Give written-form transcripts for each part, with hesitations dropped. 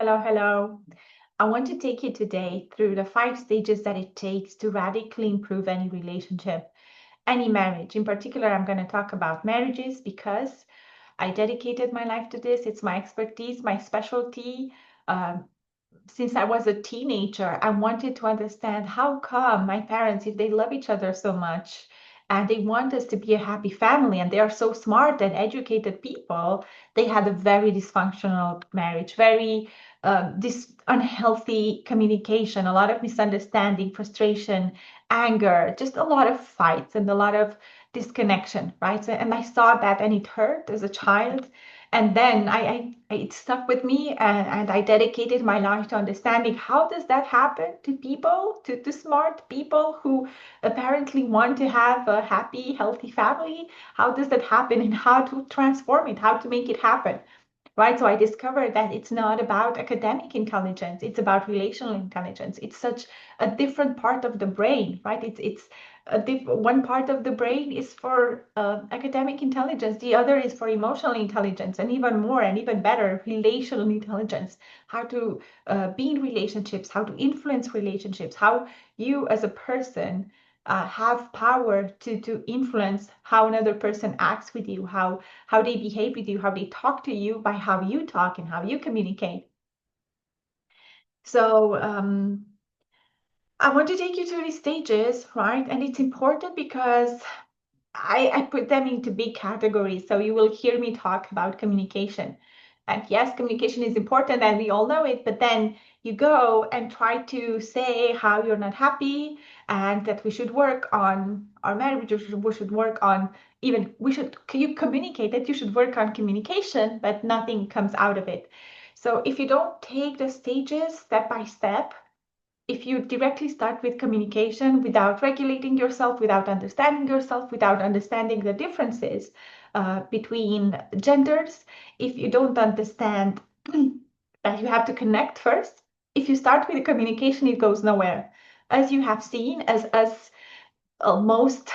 Hello, hello. I want to take you today through the 5 stages that it takes to radically improve any relationship, any marriage. In particular, I'm going to talk about marriages because I dedicated my life to this. It's my expertise, my specialty. Um, since I was a teenager, I wanted to understand how come my parents, if they love each other so much and they want us to be a happy family and they are so smart and educated people, they had a very dysfunctional marriage, very this unhealthy communication, a lot of misunderstanding, frustration, anger, just a lot of fights and a lot of disconnection, right? So, and I saw that and it hurt as a child. And then it stuck with me, and I dedicated my life to understanding how does that happen to people, to smart people who apparently want to have a happy, healthy family. How does that happen and how to transform it, how to make it happen, right? So I discovered that it's not about academic intelligence, it's about relational intelligence. It's such a different part of the brain, right? It's one part of the brain is for academic intelligence, the other is for emotional intelligence, and even more and even better, relational intelligence. How to be in relationships, how to influence relationships, how you as a person have power to influence how another person acts with you, how they behave with you, how they talk to you by how you talk and how you communicate. So I want to take you through these stages, right? And it's important because I put them into big categories. So you will hear me talk about communication. And yes, communication is important and we all know it, but then you go and try to say how you're not happy and that we should work on our marriage, we should work on you communicate that you should work on communication, but nothing comes out of it. So if you don't take the stages step by step, if you directly start with communication without regulating yourself, without understanding the differences between genders, if you don't understand that you have to connect first, if you start with the communication, it goes nowhere. As you have seen, as most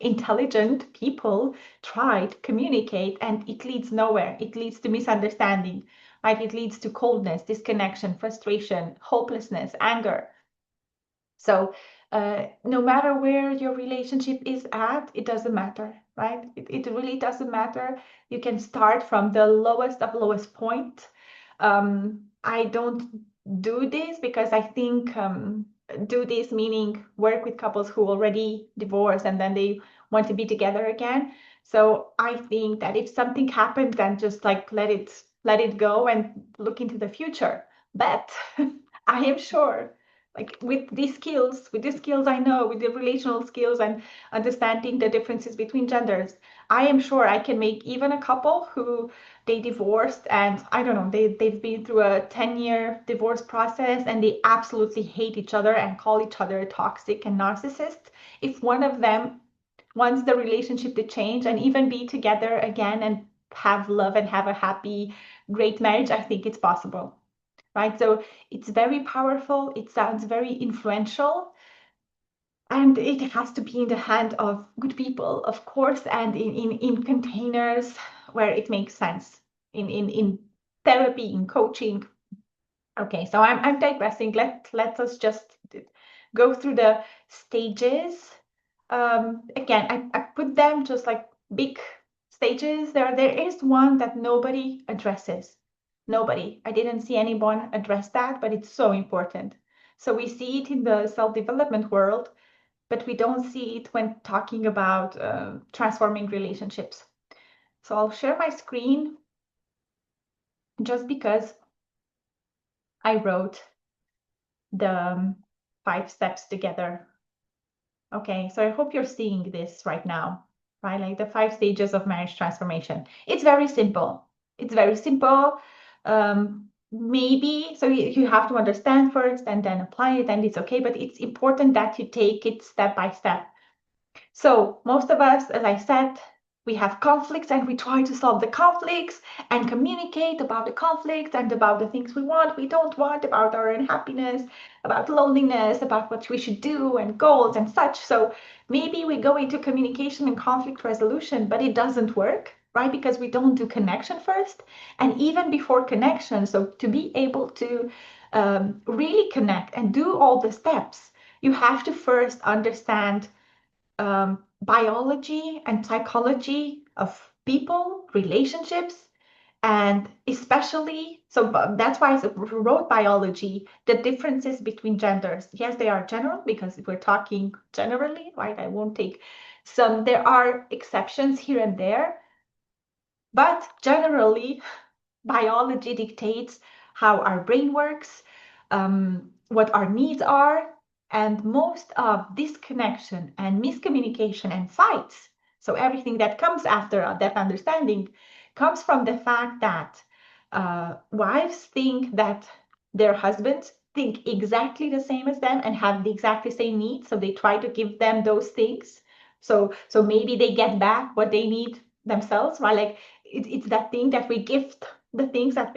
intelligent people try to communicate and it leads nowhere. It leads to misunderstanding, right? It leads to coldness, disconnection, frustration, hopelessness, anger. So no matter where your relationship is at, it doesn't matter, right? It really doesn't matter. You can start from the lowest of lowest point. I don't do this because I think do this meaning work with couples who already divorced and then they want to be together again. So I think that if something happened, then just like let it go and look into the future. But I am sure, like with these skills I know, with the relational skills and understanding the differences between genders, I am sure I can make even a couple who they divorced and I don't know, they've been through a 10-year divorce process and they absolutely hate each other and call each other toxic and narcissist. If one of them wants the relationship to change and even be together again and have love and have a happy, great marriage, I think it's possible, right? So it's very powerful. It sounds very influential. And it has to be in the hand of good people, of course, and in containers where it makes sense, in therapy, in coaching. Okay, so I'm digressing. Let us just go through the stages. Again, I put them just like big stages. There is one that nobody addresses. Nobody. I didn't see anyone address that, but it's so important. So we see it in the self-development world, but we don't see it when talking about transforming relationships. So I'll share my screen just because I wrote the 5 steps together. Okay, so I hope you're seeing this right now, right? Like the 5 stages of marriage transformation. It's very simple. It's very simple. Maybe, so you have to understand first and then apply it, and it's okay, but it's important that you take it step by step. So most of us, as I said, we have conflicts and we try to solve the conflicts and communicate about the conflicts and about the things we don't want, about our unhappiness, about loneliness, about what we should do and goals and such. So maybe we go into communication and conflict resolution, but it doesn't work. right? Because we don't do connection first. And even before connection, so to be able to really connect and do all the steps, you have to first understand biology and psychology of people, relationships, and especially, so that's why I wrote biology, the differences between genders. Yes, they are general because we're talking generally, right? I won't take some, there are exceptions here and there, but generally, biology dictates how our brain works, what our needs are, and most of disconnection and miscommunication and fights, so everything that comes after that understanding, comes from the fact that wives think that their husbands think exactly the same as them and have the exactly same needs, so they try to give them those things. So maybe they get back what they need themselves, right? Like it's that thing that we gift the things that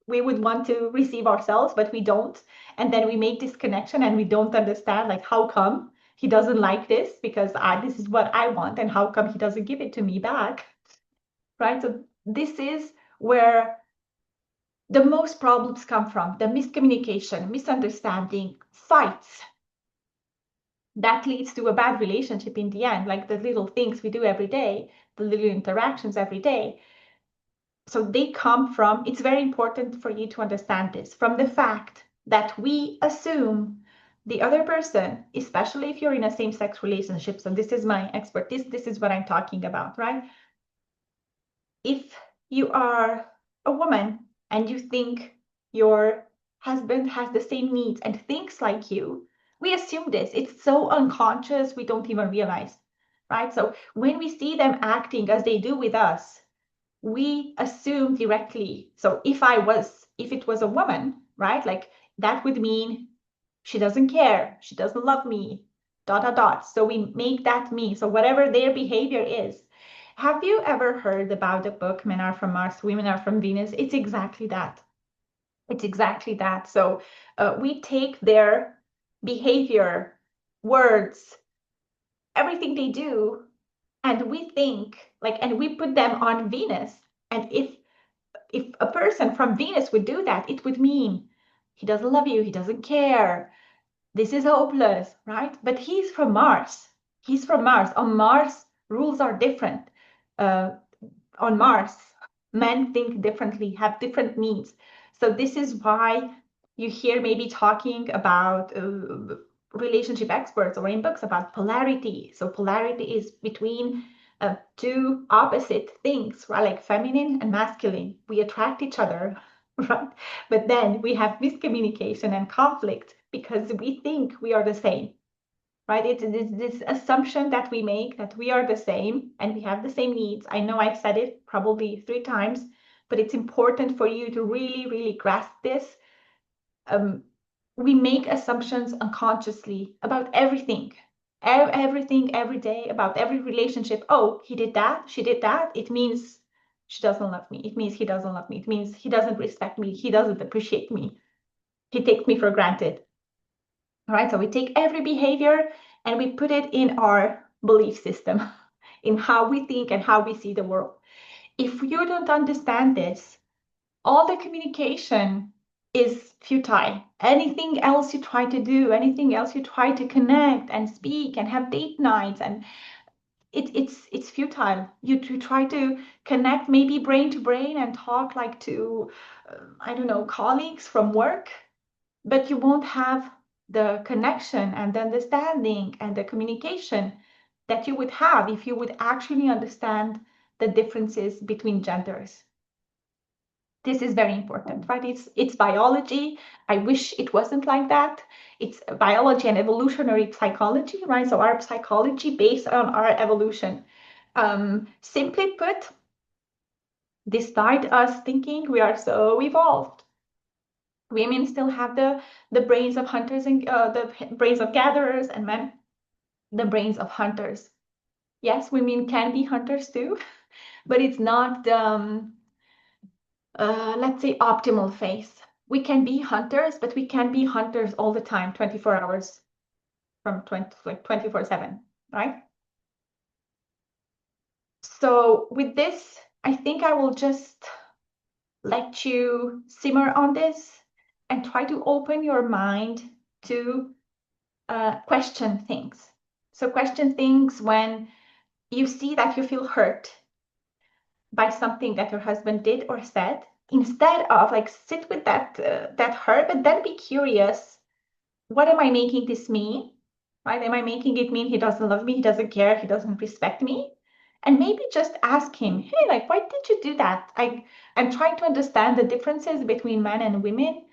we would want to receive ourselves, but we don't. And then we make this connection and we don't understand, like, how come he doesn't like this because this is what I want, and how come he doesn't give it to me back, right? So this is where the most problems come from: the miscommunication, misunderstanding, fights that leads to a bad relationship in the end, like the little things we do every day, the little interactions every day. So they come from, it's very important for you to understand this, from the fact that we assume the other person, especially if you're in a same-sex relationship, so this is my expertise, this is what I'm talking about, right? If you are a woman and you think your husband has the same needs and thinks like you, we assume this. It's so unconscious, we don't even realize, right? So when we see them acting as they do with us, we assume directly. So if it was a woman, right? Like that would mean she doesn't care, she doesn't love me, dot, dot, dot. So we make that mean. So whatever their behavior is. Have you ever heard about the book Men Are From Mars, Women Are From Venus? It's exactly that. It's exactly that. So we take their behavior, words, everything they do, and we think like, and we put them on Venus. And if a person from Venus would do that, it would mean he doesn't love you, he doesn't care, this is hopeless, right? But he's from Mars. He's from Mars. On Mars, rules are different. Uh, on Mars, men think differently, have different needs. So this is why you hear maybe talking about relationship experts or in books about polarity. So polarity is between two opposite things, right? Like feminine and masculine. We attract each other, right? But then we have miscommunication and conflict because we think we are the same, right? It's this assumption that we make that we are the same and we have the same needs. I know I've said it probably 3 times, but it's important for you to really, really grasp this. We make assumptions unconsciously about everything, everything, every day, about every relationship. Oh, he did that, she did that. It means she doesn't love me. It means he doesn't love me. It means he doesn't respect me. He doesn't appreciate me. He takes me for granted. All right, so we take every behavior and we put it in our belief system, in how we think and how we see the world. If you don't understand this, all the communication is futile. Anything else you try to do, anything else you try to connect and speak and have date nights, and it's futile. You try to connect maybe brain to brain and talk like to, I don't know, colleagues from work, but you won't have the connection and the understanding and the communication that you would have if you would actually understand the differences between genders. This is very important, right? It's biology. I wish it wasn't like that. It's biology and evolutionary psychology, right? So our psychology based on our evolution. Simply put, despite us thinking we are so evolved, women still have the brains of hunters and the brains of gatherers, and men the brains of hunters. Yes, women can be hunters too, but it's not let's say optimal phase. We can be hunters, but we can't be hunters all the time, 24 hours from 24/7, right? So with this, I think I will just let you simmer on this and try to open your mind to question things. So question things when you see that you feel hurt by something that your husband did or said, instead of like sit with that hurt, but then be curious, what am I making this mean? Right? Am I making it mean he doesn't love me, he doesn't care, he doesn't respect me? And maybe just ask him, hey, like, why did you do that? I'm trying to understand the differences between men and women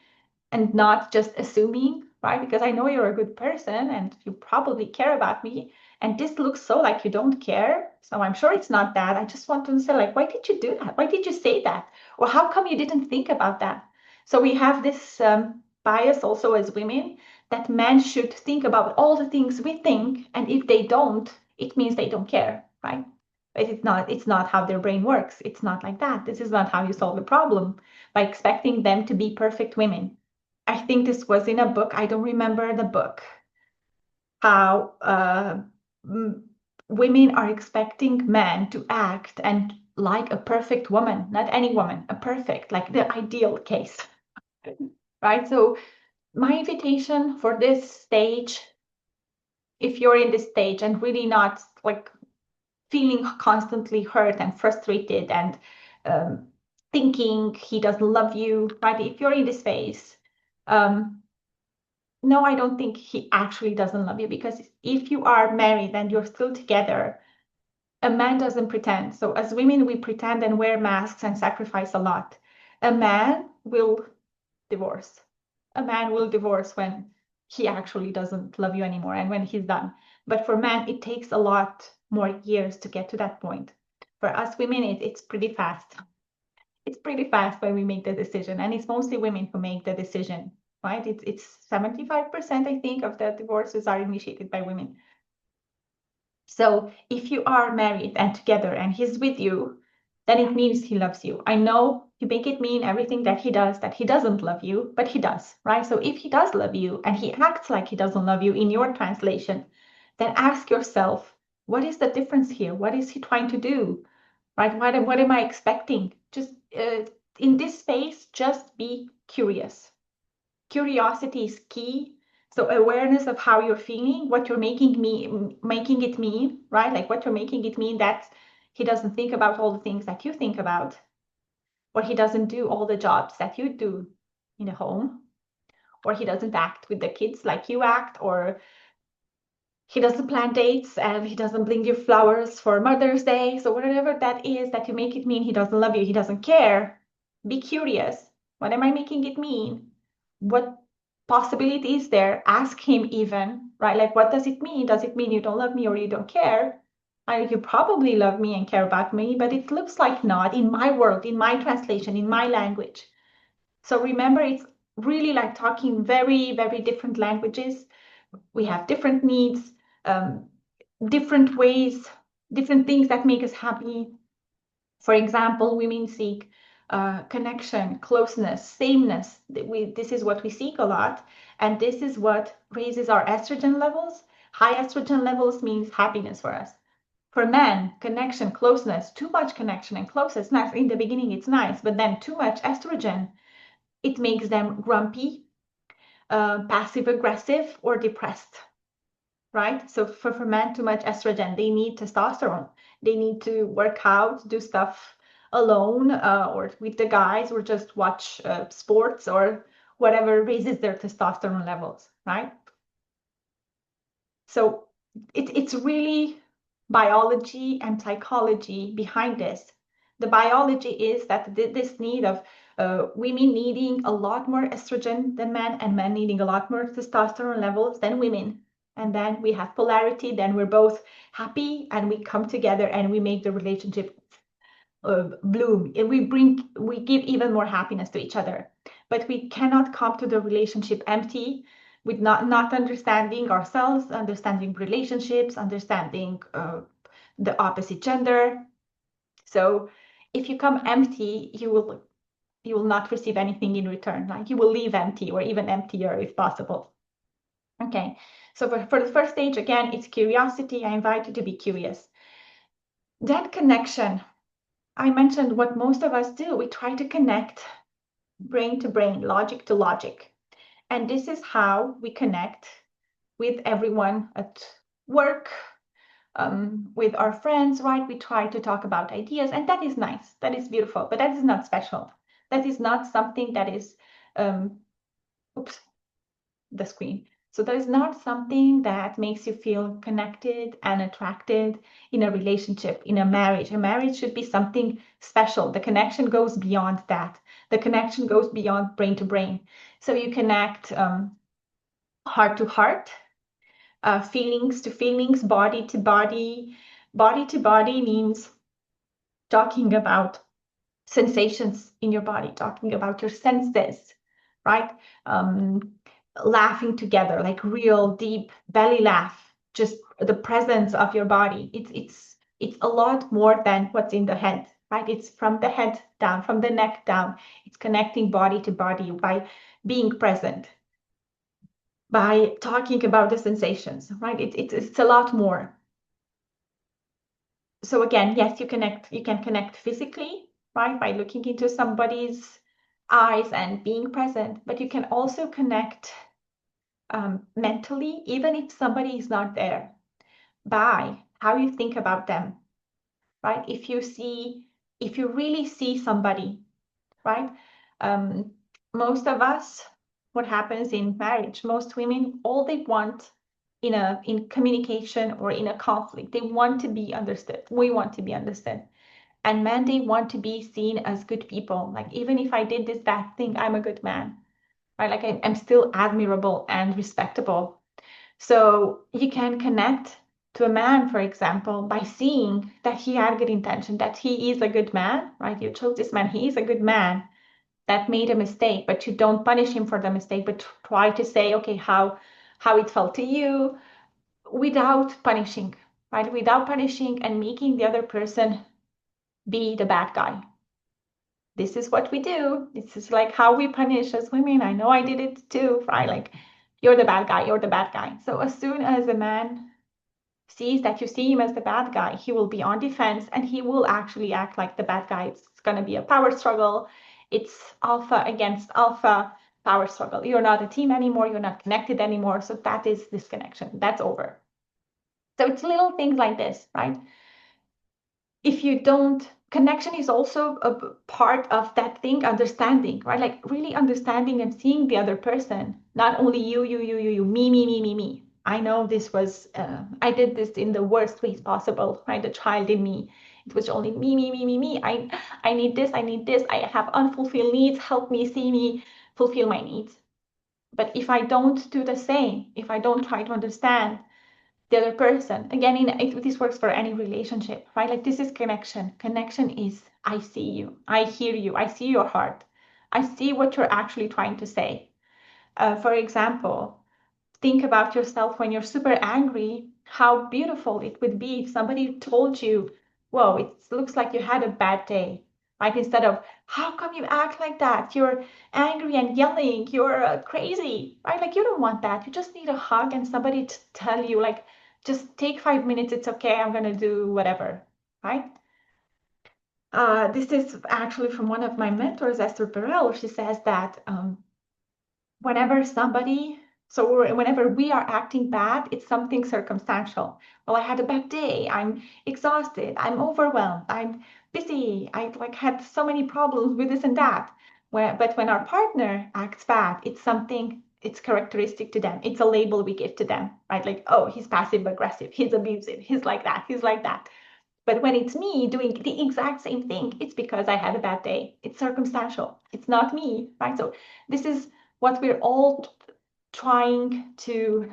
and not just assuming, right? Because I know you're a good person and you probably care about me. And this looks so like you don't care. So I'm sure it's not that. I just want to say, like, why did you do that? Why did you say that? Or how come you didn't think about that? So we have this bias also as women that men should think about all the things we think. And if they don't, it means they don't care, right? But it's not how their brain works. It's not like that. This is not how you solve a problem by expecting them to be perfect women. I think this was in a book. I don't remember the book. How women are expecting men to act and like a perfect woman, not any woman, a perfect, like the ideal case, right? So my invitation for this stage, if you're in this stage and really not like feeling constantly hurt and frustrated and thinking he doesn't love you, right? If you're in this phase, no, I don't think he actually doesn't love you, because if you are married and you're still together, a man doesn't pretend. So as women, we pretend and wear masks and sacrifice a lot. A man will divorce. A man will divorce when he actually doesn't love you anymore and when he's done. But for men, it takes a lot more years to get to that point. For us women, it's pretty fast. It's pretty fast when we make the decision, and it's mostly women who make the decision, right? It's 75%, I think, of the divorces are initiated by women. So if you are married and together and he's with you, then it means he loves you. I know you make it mean everything that he does, that he doesn't love you, but he does, right? So if he does love you and he acts like he doesn't love you in your translation, then ask yourself, what is the difference here? What is he trying to do? Right? What am I expecting? Just in this space, just be curious. Curiosity is key. So awareness of how you're feeling, what you're making it mean, right? Like what you're making it mean that he doesn't think about all the things that you think about, or he doesn't do all the jobs that you do in a home, or he doesn't act with the kids like you act, or he doesn't plan dates and he doesn't bring you flowers for Mother's Day. So whatever that is that you make it mean he doesn't love you, he doesn't care, be curious. What am I making it mean? What possibility is there? Ask him even, right? Like, what does it mean? Does it mean you don't love me or you don't care? You probably love me and care about me, but it looks like not in my world, in my translation, in my language. So remember, it's really like talking very, very different languages. We have different needs, um, different ways, different things that make us happy. For example, women seek connection, closeness, sameness. This is what we seek a lot. And this is what raises our estrogen levels. High estrogen levels means happiness for us. For men, connection, closeness, too much connection and closeness, nice. In the beginning, it's nice, but then too much estrogen, it makes them grumpy, passive aggressive, or depressed, right? So for men, too much estrogen, they need testosterone. They need to work out, do stuff alone or with the guys, or just watch sports or whatever raises their testosterone levels, right? So it's really biology and psychology behind this. The biology is that this need of women needing a lot more estrogen than men, and men needing a lot more testosterone levels than women. And then we have polarity, then we're both happy and we come together and we make the relationship bloom. And we give even more happiness to each other. But we cannot come to the relationship empty with not understanding ourselves, understanding relationships, understanding the opposite gender. So if you come empty, you will not receive anything in return. Like you will leave empty or even emptier if possible. Okay, so for the first stage, again, it's curiosity. I invite you to be curious. That connection, I mentioned what most of us do. We try to connect brain to brain, logic to logic. And this is how we connect with everyone at work, with our friends, right? We try to talk about ideas, and that is nice. That is beautiful, but that is not special. That is not something that is, oops, the screen. So that is not something that makes you feel connected and attracted in a relationship, in a marriage. A marriage should be something special. The connection goes beyond that. The connection goes beyond brain to brain. So you connect heart to heart, feelings to feelings, body to body. Body to body means talking about sensations in your body, talking about your senses, right? Um, Laughing together, like real deep belly laugh, just the presence of your body. It's a lot more than what's in the head, right? It's from the head down, from the neck down. It's connecting body to body by being present, by talking about the sensations, right? It's a lot more. So again, yes, you can connect physically, right, by looking into somebody's eyes and being present, but you can also connect mentally, even if somebody is not there, by how you think about them, right? If you really see somebody, right? Um, Most of us, what happens in marriage, most women, all they want in communication or in a conflict, they want to be understood. We want to be understood. And men, they want to be seen as good people. Like, even if I did this bad thing, I'm a good man, right? Like, I'm still admirable and respectable. So you can connect to a man, for example, by seeing that he had good intention, that he is a good man, right? You chose this man, he is a good man that made a mistake, but you don't punish him for the mistake, but try to say, okay, how it felt to you without punishing, right? Without punishing and making the other person be the bad guy. This is what we do. This is like how we punish as women. I know I did it too, right? Like, you're the bad guy, you're the bad guy. So as soon as a man sees that you see him as the bad guy, he will be on defense and he will actually act like the bad guy. It's going to be a power struggle. It's alpha against alpha power struggle. You're not a team anymore. You're not connected anymore. So that is disconnection. That's over. So it's little things like this, right? If you don't, connection is also a part of that thing, understanding, right? Like really understanding and seeing the other person, not only you, me. I know this was, I did this in the worst ways possible, right? The child in me, it was only me. I need this, I need this. I have unfulfilled needs. Help me, see me, fulfill my needs. But if I don't do the same, if I don't try to understand the other person, again, this works for any relationship, right? Like, this is connection. Connection is, I see you, I hear you, I see your heart, I see what you're actually trying to say. For example, think about yourself when you're super angry, how beautiful it would be if somebody told you, whoa, it looks like you had a bad day, right? Instead of, how come you act like that? You're angry and yelling, you're crazy, right? Like, you don't want that. You just need a hug and somebody to tell you, like, just take 5 minutes, it's okay, I'm gonna do whatever, right? This is actually from one of my mentors, Esther Perel. She says that whenever somebody, so whenever we are acting bad, it's something circumstantial. Well, I had a bad day, I'm exhausted, I'm overwhelmed, I'm busy, I like had so many problems with this and that. But when our partner acts bad, it's something, it's characteristic to them. It's a label we give to them, right? Like, oh, he's passive aggressive, he's abusive, he's like that, he's like that. But when it's me doing the exact same thing, it's because I had a bad day. It's circumstantial. It's not me, right? So this is what we're all trying to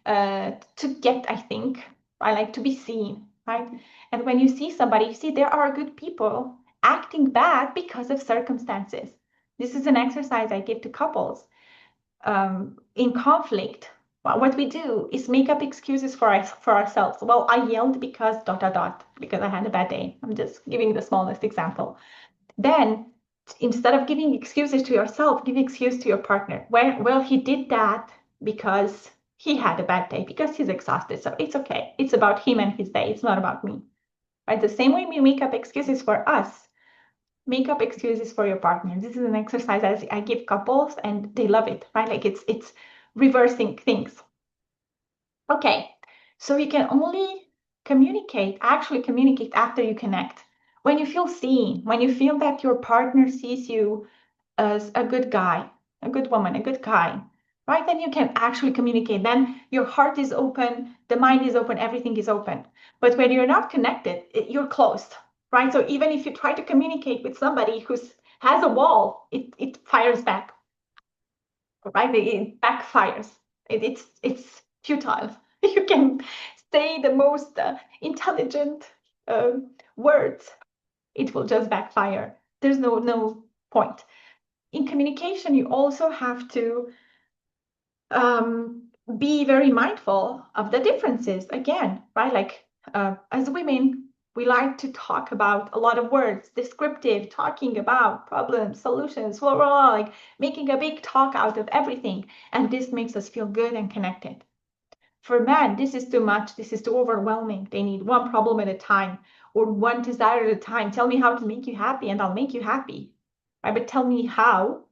get, I think. I like to be seen, right? And when you see somebody, you see there are good people acting bad because of circumstances. This is an exercise I give to couples in conflict. Well, what we do is make up excuses for us for ourselves. Well, I yelled because dot dot dot because I had a bad day. I'm just giving the smallest example. Then instead of giving excuses to yourself, give excuse to your partner. Well, he did that because he had a bad day, because he's exhausted. So it's okay. It's about him and his day. It's not about me. right? The same way we make up excuses for us, make up excuses for your partner. This is an exercise I give couples and they love it, right? Like it's reversing things. Okay, so you can only actually communicate after you connect. When you feel seen, when you feel that your partner sees you as a good guy, a good woman, a good guy, right? Then you can actually communicate. Then your heart is open, the mind is open, everything is open. But when you're not connected, you're closed, right? So even if you try to communicate with somebody who has a wall, it fires back, right? It backfires. It's futile. You can say the most intelligent uh, words, it will just backfire. There's no point. In communication, you also have to be very mindful of the differences again, right? Like as women, we like to talk about a lot of words, descriptive, talking about problems, solutions, blah, blah, blah, like making a big talk out of everything. And this makes us feel good and connected. For men, this is too much. This is too overwhelming. They need one problem at a time or one desire at a time. Tell me how to make you happy and I'll make you happy. Right? But tell me how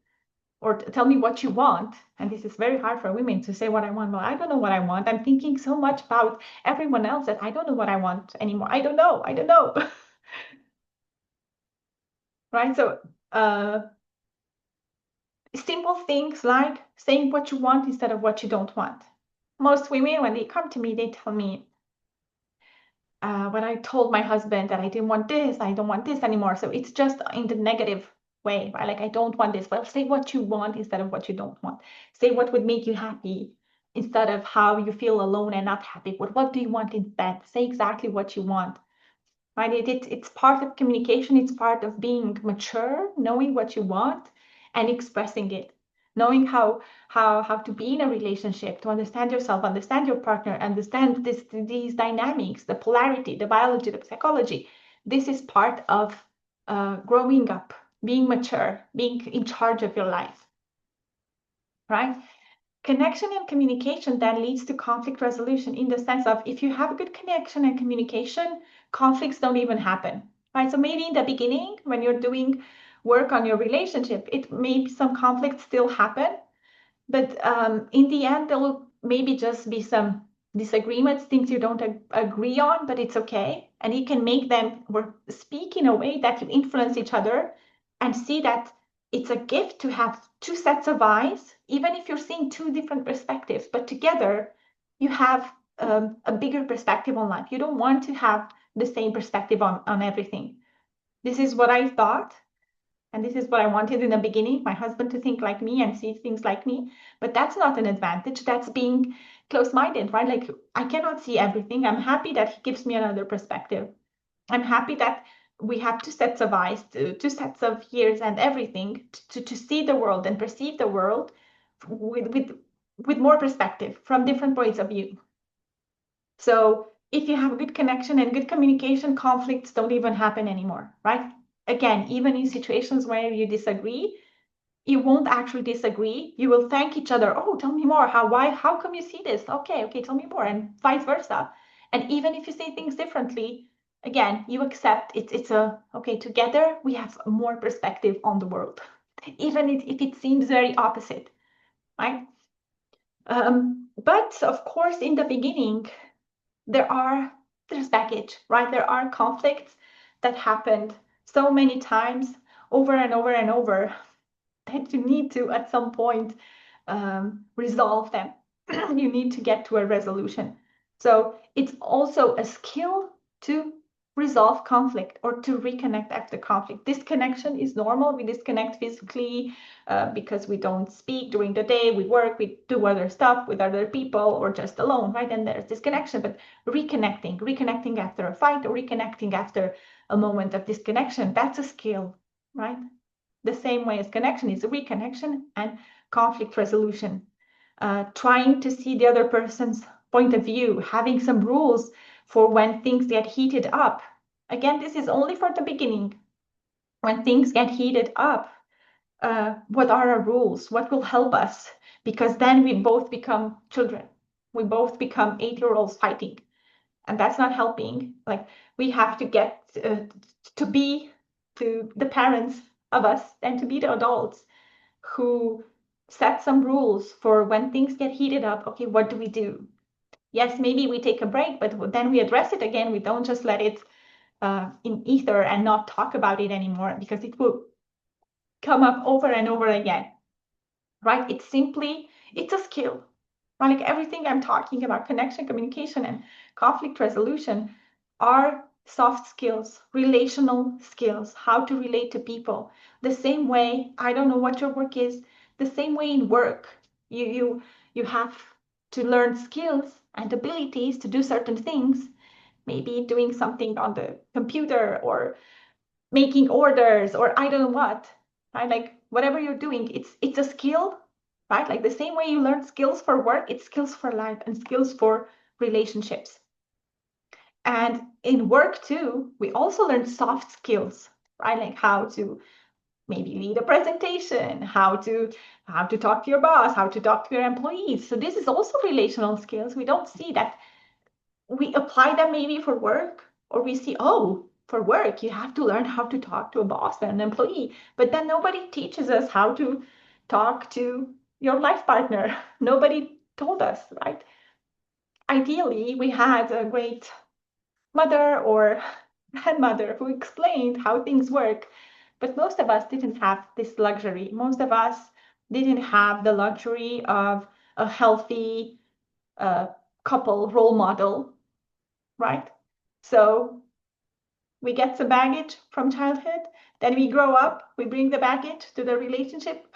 or tell me what you want. And this is very hard for women to say what I want. Well, I don't know what I want. I'm thinking so much about everyone else that I don't know what I want anymore. I don't know. I don't know. Right? So, simple things like saying what you want instead of what you don't want. Most women, when they come to me, they tell me, when I told my husband that I didn't want this, I don't want this anymore. So it's just in the negative way, right? Like, I don't want this. Well, say what you want instead of what you don't want. Say what would make you happy instead of how you feel alone and not happy. What do you want instead? Say exactly what you want, right? It's part of communication. It's part of being mature, knowing what you want and expressing it, knowing how to be in a relationship, to understand yourself, understand your partner, understand these dynamics, the polarity, the biology, the psychology. This is part of growing up, being mature, being in charge of your life, right? Connection and communication then leads to conflict resolution in the sense of if you have a good connection and communication, conflicts don't even happen, right? So maybe in the beginning, when you're doing work on your relationship, it may some conflicts still happen, but in the end, there will maybe just be some disagreements, things you don't agree on, but it's okay. And you can make them or speak in a way that you influence each other and see that it's a gift to have two sets of eyes, even if you're seeing two different perspectives, but together you have a bigger perspective on life. You don't want to have the same perspective on everything. This is what I thought. And this is what I wanted in the beginning, my husband to think like me and see things like me. But that's not an advantage. That's being close-minded, right? Like I cannot see everything. I'm happy that he gives me another perspective. I'm happy that we have two sets of eyes, two sets of ears and everything to see the world and perceive the world with more perspective from different points of view. So if you have good connection and good communication, conflicts don't even happen anymore, right? Again, even in situations where you disagree, you won't actually disagree. You will thank each other. Oh, tell me more. How come you see this? Okay, tell me more, and vice versa. And even if you say things differently, again, you accept it's a okay, together we have more perspective on the world, even if it seems very opposite, right? But of course, in the beginning, there's baggage, right? There are conflicts that happened so many times over and over and over that you need to at some point resolve them. You need to get to a resolution. So it's also a skill to resolve conflict or to reconnect after conflict. Disconnection is normal. We disconnect physically because we don't speak during the day. We work, we do other stuff with other people or just alone, right? And there's disconnection. But reconnecting after a fight or reconnecting after a moment of disconnection, that's a skill, right? The same way as connection is reconnection and conflict resolution. Trying to see the other person's point of view, having some rules for when things get heated up. Again, this is only for the beginning. When things get heated up, what are our rules? What will help us? Because then we both become children. We both become 8-year-olds fighting. and that's not helping. Like, we have to get to be to the parents of us and to be the adults who set some rules for when things get heated up. Okay, what do we do? Yes, maybe we take a break, but then we address it again. We don't just let it in ether and not talk about it anymore, because it will come up over and over again, right? It's a skill, right? Like everything I'm talking about, connection, communication, and conflict resolution, are soft skills, relational skills, how to relate to people. The same way, I don't know what your work is, the same way in work, you have to learn skills and abilities to do certain things, maybe doing something on the computer or making orders or I don't know what, right? Like whatever you're doing, it's a skill, right? Like the same way you learn skills for work, it's skills for life and skills for relationships. And in work too, we also learn soft skills, right? Like how to maybe lead a presentation, how to talk to your boss, how to talk to your employees. So this is also relational skills. We don't see that. We apply them maybe for work, or we see, oh, for work, you have to learn how to talk to a boss and an employee. But then nobody teaches us how to talk to your life partner. Nobody told us, right? Ideally, we had a great mother or grandmother who explained how things work. But most of us didn't have this luxury. Most of us didn't have the luxury of a healthy uh, couple role model, right? So we get some baggage from childhood, then we grow up, we bring the baggage to the relationship,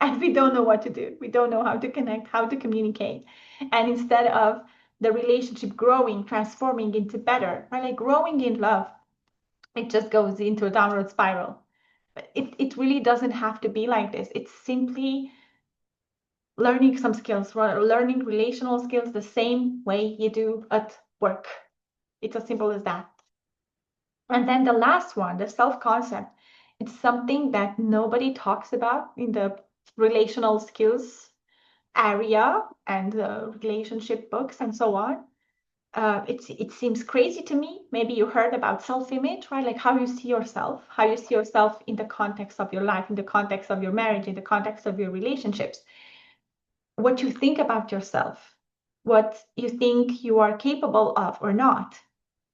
and we don't know what to do. We don't know how to connect, how to communicate. And instead of the relationship growing, transforming into better, right? Like growing in love, it just goes into a downward spiral. It really doesn't have to be like this. It's simply learning some skills, learning relational skills the same way you do at work. It's as simple as that. And then the last one, the self-concept, it's something that nobody talks about in the relational skills area and relationship books and so on. It seems crazy to me. Maybe you heard about self-image, right? Like how you see yourself, how you see yourself in the context of your life, in the context of your marriage, in the context of your relationships. What you think about yourself, what you think you are capable of or not,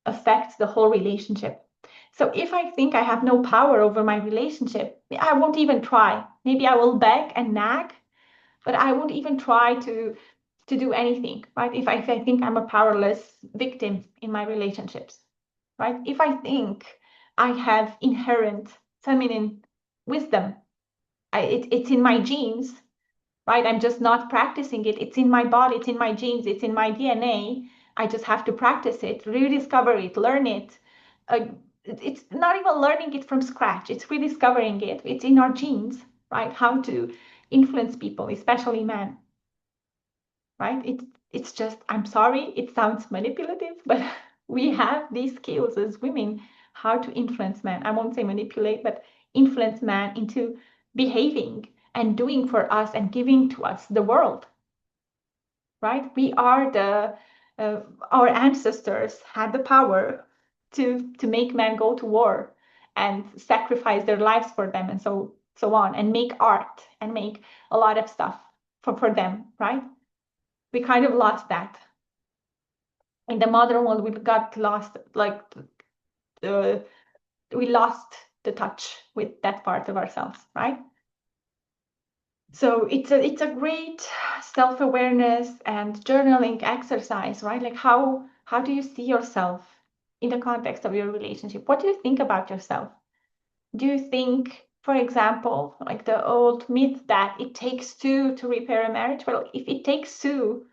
affects the whole relationship. So if I think I have no power over my relationship, I won't even try. Maybe I will beg and nag, but I won't even try to do anything, right? If I think I'm a powerless victim in my relationships, right? If I think I have inherent feminine wisdom, it's in my genes, right? I'm just not practicing it. It's in my body, it's in my genes, it's in my DNA. I just have to practice it, rediscover it, learn it. Uh, it's not even learning it from scratch, it's rediscovering it. It's in our genes, right? How to influence people, especially men, right? It's just, I'm sorry, it sounds manipulative, but we have these skills as women, how to influence men. I won't say manipulate, but influence men into behaving and doing for us and giving to us the world, right? We are our ancestors had the power to make men go to war and sacrifice their lives for them and so on, and make art and make a lot of stuff for them, right? We kind of lost that. In the modern world, we got lost, like we lost the touch with that part of ourselves, right? So it's a great self-awareness and journaling exercise, right? Like how do you see yourself in the context of your relationship? What do you think about yourself? Do you think, for example, like the old myth that it takes two to repair a marriage? Well, if it takes two,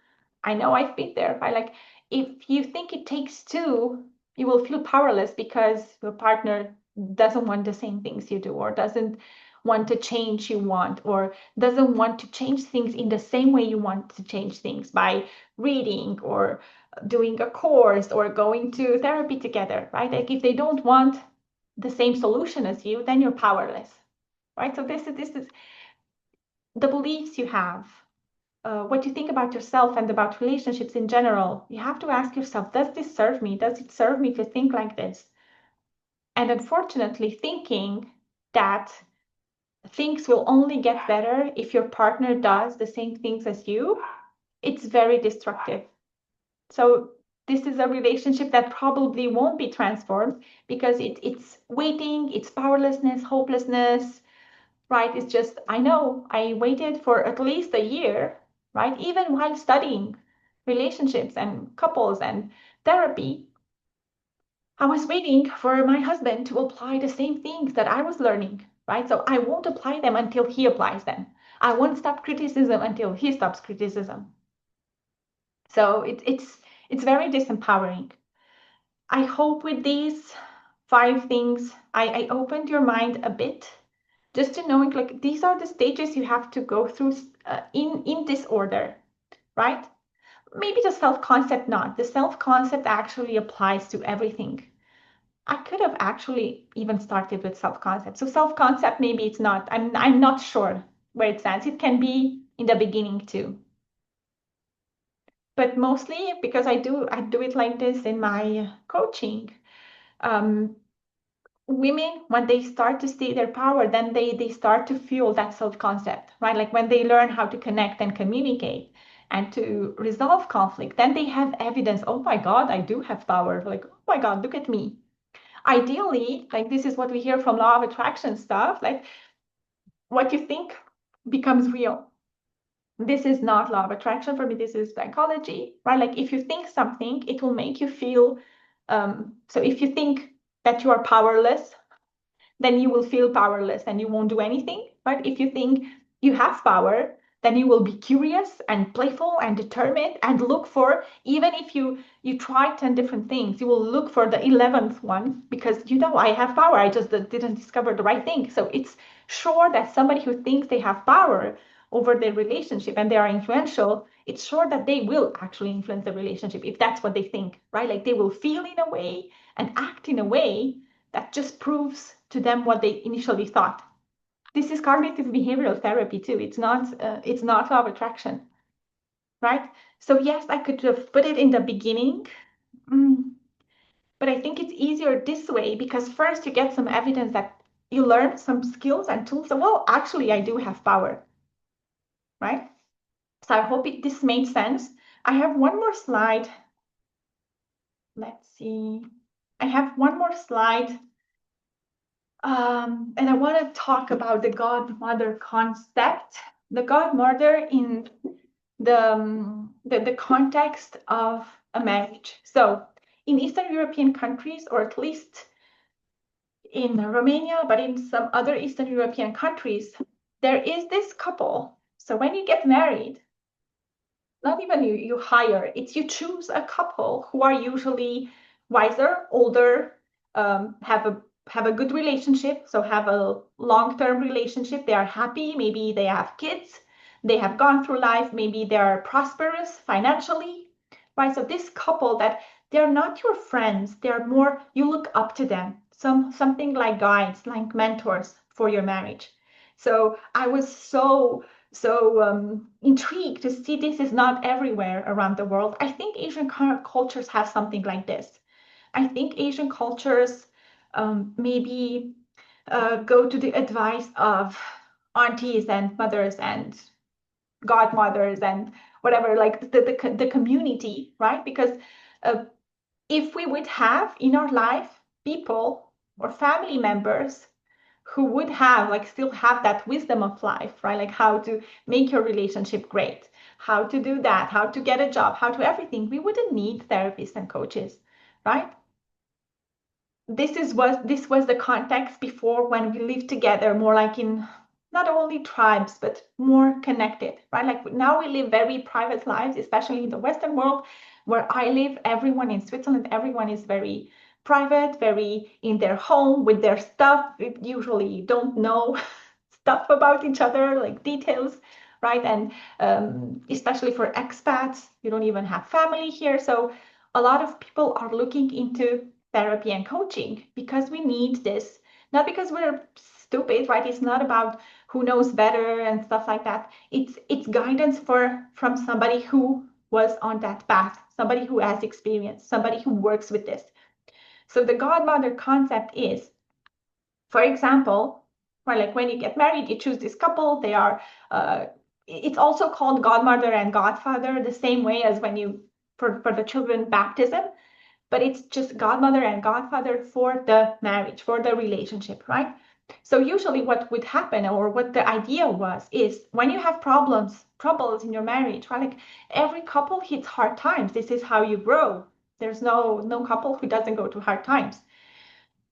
I know I've been there, right? Like if you think it takes two, you will feel powerless because your partner doesn't want the same things you do, or doesn't want to change you want, or doesn't want to change things in the same way you want to change things by reading or doing a course or going to therapy together, right? Like if they don't want the same solution as you, then you're powerless, right? So this is the beliefs you have, what you think about yourself and about relationships in general, you have to ask yourself, does this serve me? Does it serve me to think like this? And unfortunately, thinking that things will only get better if your partner does the same things as you, it's very destructive. So this is a relationship that probably won't be transformed because it's waiting, it's powerlessness, hopelessness, right? It's just, I know I waited for at least a year, right? Even while studying relationships and couples and therapy, I was waiting for my husband to apply the same things that I was learning, right? So I won't apply them until he applies them. I won't stop criticism until he stops criticism. So it's very disempowering. I hope with these 5 things, I opened your mind a bit, just to knowing like these are the stages you have to go through in this order, right? Maybe the self-concept not. The self-concept actually applies to everything. I could have actually even started with self-concept. So self-concept, maybe it's not. I'm not sure where it stands. It can be in the beginning too. But mostly because I do it like this in my coaching. Um, Women, when they start to see their power, then they start to feel that self-concept, right? Like when they learn how to connect and communicate and to resolve conflict, then they have evidence. Oh my God, I do have power. Like, oh my God, look at me. Ideally, like this is what we hear from law of attraction stuff, like what you think becomes real. This is not law of attraction for me, this is psychology, right? Like if you think something, it will make you feel so if you think that you are powerless, then you will feel powerless and you won't do anything. But if you think you have power, then you will be curious and playful and determined and look for, even if you try 10 different things, you will look for the 11th one because you know I have power. I just didn't discover the right thing. So it's sure that somebody who thinks they have power over their relationship and they are influential, it's sure that they will actually influence the relationship if that's what they think, right? Like they will feel in a way and act in a way that just proves to them what they initially thought. This is cognitive behavioral therapy too. It's not law of attraction, right? So yes, I could have put it in the beginning, mm, but I think it's easier this way because first you get some evidence that you learn some skills and tools. So, well, actually, I do have power, right? So I hope this made sense. I have one more slide. Let's see. I have one more slide. And I want to talk about the godmother concept. The godmother in the context of a marriage. So in Eastern European countries, or at least in Romania, but in some other Eastern European countries, there is this couple. So when you get married, not even you hire, it's you choose a couple who are usually wiser, older, have a good relationship, so have a long-term relationship. They are happy, maybe they have kids, they have gone through life, maybe they are prosperous financially, right? So this couple that they're not your friends, they're more, you look up to them, something like guides, like mentors for your marriage. So I was so intrigued to see this is not everywhere around the world. I think Asian cultures have something like this. I think Asian cultures maybe go to the advice of aunties and mothers and godmothers and whatever, like the community, right? Because uh, if we would have in our life people or family members who would have like still have that wisdom of life, right? Like how to make your relationship great, how to do that, how to get a job, how to everything, we wouldn't need therapists and coaches, right? This was the context before, when we lived together more like in not only tribes but more connected, right? Like now we live very private lives, especially in the Western world where I live. Everyone in Switzerland, everyone is very private, very in their home with their stuff. We usually don't know stuff about each other, like details, right? And especially for expats, you don't even have family here. So a lot of people are looking into therapy and coaching because we need this, not because we're stupid, right? It's not about who knows better and stuff like that. It's guidance from somebody who was on that path, somebody who has experience, somebody who works with this. So the godmother concept is, for example, or like when you get married, you choose this couple. They are, it's also called godmother and godfather, the same way as when you for the children baptism, but it's just godmother and godfather for the marriage, for the relationship, right? So usually what would happen, or what the idea was, is when you have troubles in your marriage, right? Like every couple hits hard times. This is how you grow. There's no couple who doesn't go through hard times.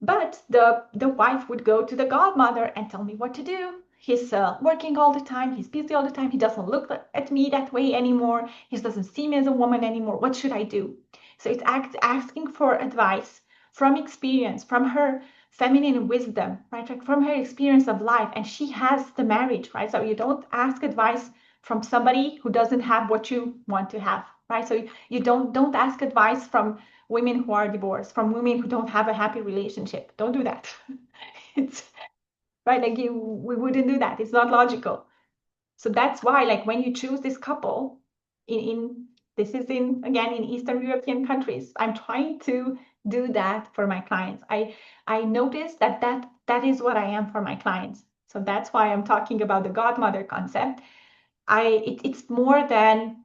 But the wife would go to the godmother and tell me what to do. He's working all the time. He's busy all the time. He doesn't look at me that way anymore. He doesn't see me as a woman anymore. What should I do? So it's asking for advice from experience, from her feminine wisdom, right? Like from her experience of life. And she has the marriage, right? So you don't ask advice from somebody who doesn't have what you want to have, right? So you don't ask advice from women who are divorced, from women who don't have a happy relationship. Don't do that. It's right, like we wouldn't do that. It's not logical. So that's why, like when you choose this couple, in this is in again in Eastern European countries, I'm trying to do that for my clients. I notice that is what I am for my clients. So that's why I'm talking about the godmother concept. It's more than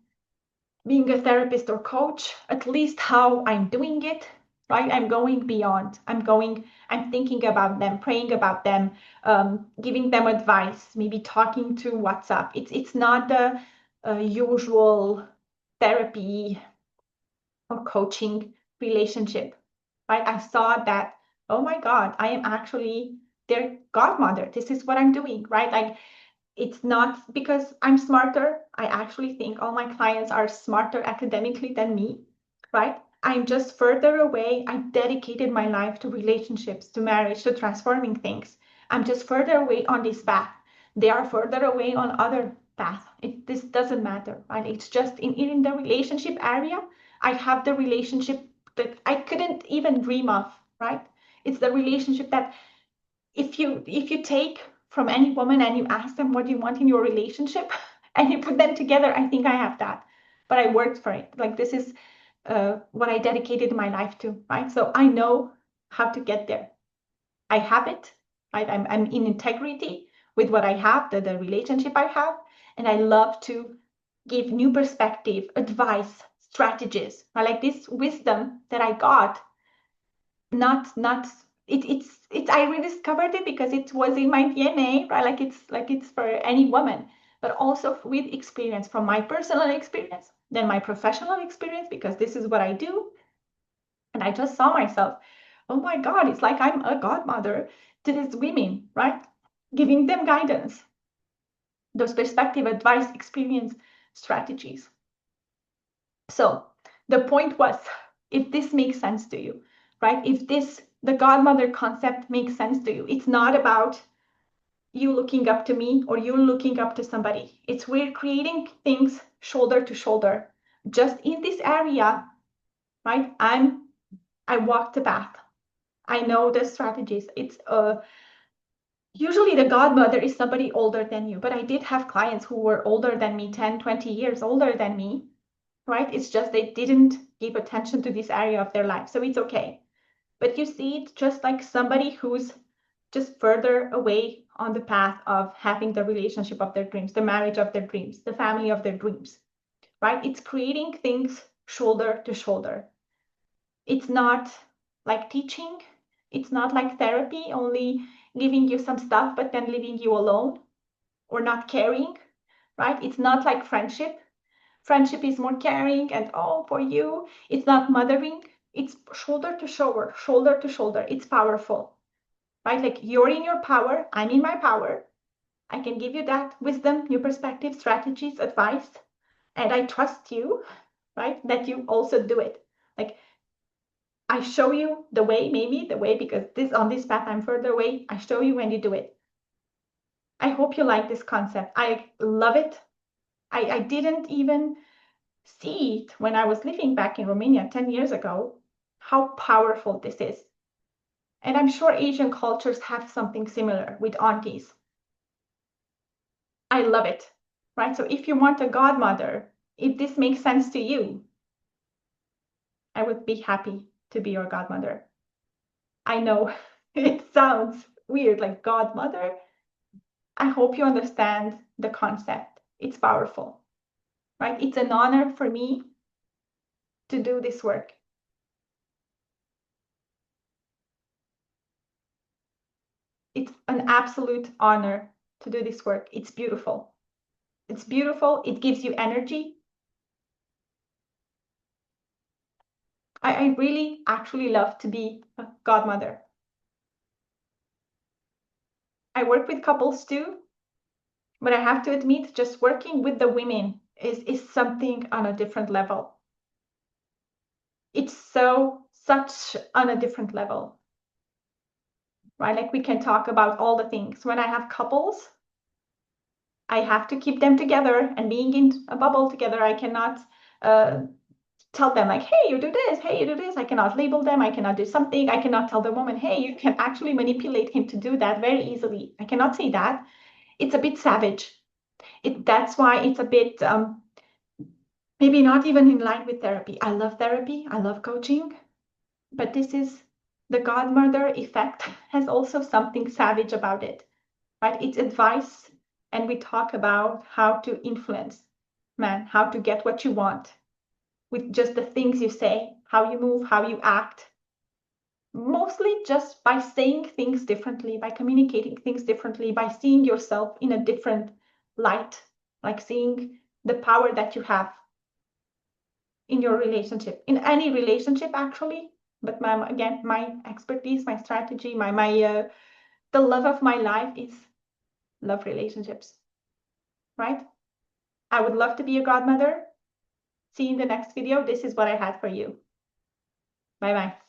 being a therapist or coach, at least how I'm doing it, right? I'm going beyond. I'm thinking about them, praying about them, giving them advice, maybe talking to WhatsApp. It's not the usual therapy or coaching relationship, right? I saw that, oh my God, I am actually their godmother. This is what I'm doing, right? Like it's not because I'm smarter. I actually think all my clients are smarter academically than me, right? I'm just further away. I dedicated my life to relationships, to marriage, to transforming things. I'm just further away on this path. They are further away on other paths. This doesn't matter, right? It's just in the relationship area, I have the relationship that I couldn't even dream of, right? It's the relationship that if you take from any woman and you ask them what do you want in your relationship and you put them together, I think I have that. But I worked for it. Like this is what I dedicated my life to, right? So I know how to get there. I have it, right? I'm in integrity with what I have, the relationship I have, and I love to give new perspective, advice, strategies. I like this wisdom that I got, not it's I rediscovered it because it was in my DNA, right? Like it's for any woman, but also with experience from my personal experience, then my professional experience, because this is what I do. And I just saw myself, oh my God, it's like I'm a godmother to these women, right? Giving them guidance, those perspective, advice, experience, strategies. So the point was, if this makes sense to you, right? If the godmother concept makes sense to you, it's not about you looking up to me or you looking up to somebody. It's we're creating things shoulder to shoulder. Just in this area, right? I walk the path. I know the strategies. It's usually the godmother is somebody older than you, but I did have clients who were older than me, 10, 20 years older than me, right? It's just they didn't give attention to this area of their life. So it's okay. But you see it just like somebody who's just further away on the path of having the relationship of their dreams, the marriage of their dreams, the family of their dreams, right? It's creating things shoulder to shoulder. It's not like teaching. It's not like therapy, only giving you some stuff, but then leaving you alone or not caring, right? It's not like friendship. Friendship is more caring and oh, for you. It's not mothering. It's shoulder to shoulder, shoulder to shoulder. It's powerful, right? Like you're in your power. I'm in my power. I can give you that wisdom, new perspective, strategies, advice, and I trust you, right? That you also do it. Like I show you the way, maybe the way, because this on this path I'm further away. I show you when you do it. I hope you like this concept. I love it. I didn't even see it when I was living back in Romania 10 years ago, how powerful this is. And I'm sure Asian cultures have something similar with aunties. I love it, right? So if you want a godmother, if this makes sense to you, I would be happy to be your godmother. I know it sounds weird, like godmother. I hope you understand the concept. It's powerful, right? It's an honor for me to do this work. It's an absolute honor to do this work. It's beautiful. It's beautiful. It gives you energy. I really actually love to be a godmother. I work with couples too, but I have to admit, just working with the women is something on a different level. It's such on a different level, right? Like we can talk about all the things. When I have couples, I have to keep them together and being in a bubble together. I cannot tell them like, hey, you do this, hey, you do this. I cannot label them. I cannot do something. I cannot tell the woman, hey, you can actually manipulate him to do that very easily. I cannot say that. It's a bit savage. That's why it's a bit maybe not even in line with therapy. I love therapy. I love coaching. But this is the godmother effect has also something savage about it, right? It's advice, and we talk about how to influence man, how to get what you want with just the things you say, how you move, how you act. Mostly just by saying things differently, by communicating things differently, by seeing yourself in a different light, like seeing the power that you have in your relationship, in any relationship actually. But again, my expertise, my strategy, the love of my life is love relationships, right? I would love to be a godmother. See you in the next video. This is what I had for you. Bye bye.